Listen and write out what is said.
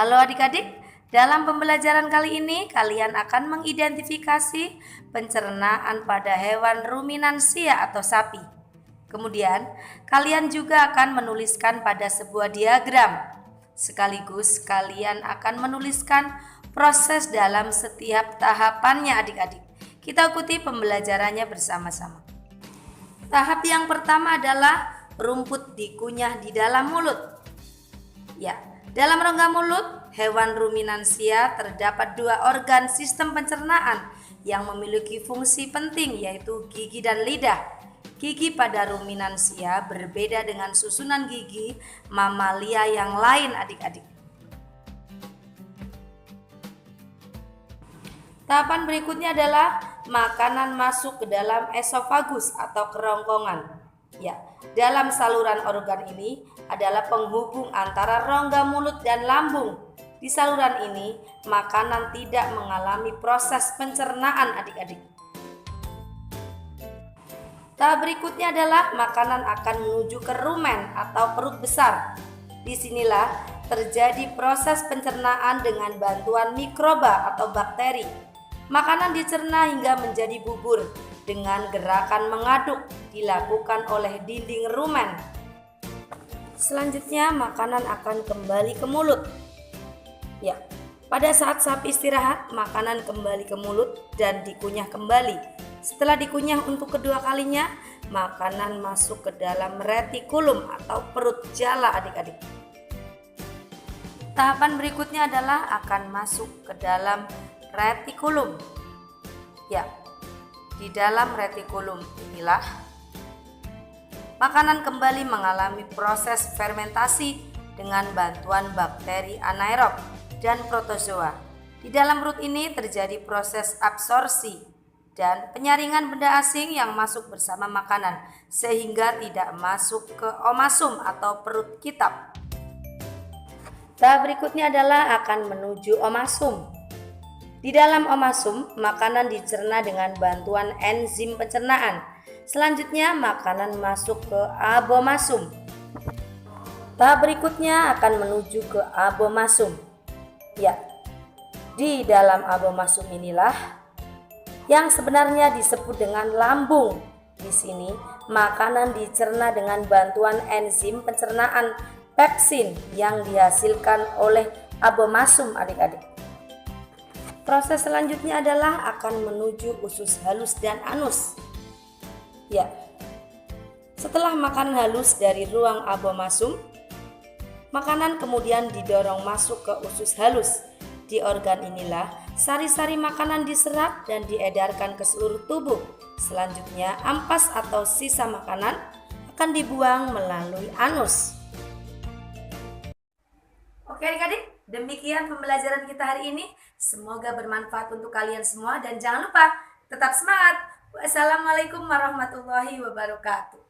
Halo adik-adik, dalam pembelajaran kali ini kalian akan mengidentifikasi pencernaan pada hewan ruminansia atau sapi. Kemudian, kalian juga akan menuliskan pada sebuah diagram. Sekaligus kalian akan menuliskan proses dalam setiap tahapannya adik-adik. Kita ikuti pembelajarannya bersama-sama. Tahap yang pertama adalah rumput dikunyah di dalam mulut. Ya, dalam rongga mulut, hewan ruminansia terdapat dua organ sistem pencernaan yang memiliki fungsi penting yaitu gigi dan lidah. Gigi pada ruminansia berbeda dengan susunan gigi mamalia yang lain adik-adik. Tahapan berikutnya adalah makanan masuk ke dalam esofagus atau kerongkongan. Ya, dalam saluran organ ini adalah penghubung antara rongga mulut dan lambung. Di saluran ini, makanan tidak mengalami proses pencernaan adik-adik. Tahap berikutnya adalah makanan akan menuju ke rumen atau perut besar. Disinilah terjadi proses pencernaan dengan bantuan mikroba atau bakteri. Makanan dicerna hingga menjadi bubur dengan gerakan mengaduk dilakukan oleh dinding rumen. Selanjutnya makanan akan kembali ke mulut. Ya, pada saat sapi istirahat, makanan kembali ke mulut dan dikunyah kembali. Setelah dikunyah untuk kedua kalinya, makanan masuk ke dalam retikulum atau perut jala adik-adik. Tahapan berikutnya adalah akan masuk ke dalam retikulum. Ya, di dalam retikulum inilah makanan kembali mengalami proses fermentasi dengan bantuan bakteri anaerob dan protozoa. Di dalam perut ini terjadi proses absorpsi dan penyaringan benda asing yang masuk bersama makanan sehingga tidak masuk ke omasum atau perut kitab. Tahap berikutnya adalah akan menuju omasum. Di dalam omasum, makanan dicerna dengan bantuan enzim pencernaan. Selanjutnya, makanan masuk ke abomasum. Tahap berikutnya akan menuju ke abomasum. Ya, di dalam abomasum inilah yang sebenarnya disebut dengan lambung. Di sini, makanan dicerna dengan bantuan enzim pencernaan pepsin yang dihasilkan oleh abomasum adik-adik. Proses selanjutnya adalah akan menuju usus halus dan anus. Ya, setelah makanan halus dari ruang abomasum, makanan kemudian didorong masuk ke usus halus. Di organ inilah sari-sari makanan diserap dan diedarkan ke seluruh tubuh. Selanjutnya, ampas atau sisa makanan akan dibuang melalui anus. Oke adik-adik, demikian pembelajaran kita hari ini. Semoga bermanfaat untuk kalian semua dan jangan lupa tetap semangat. Wassalamualaikum warahmatullahi wabarakatuh.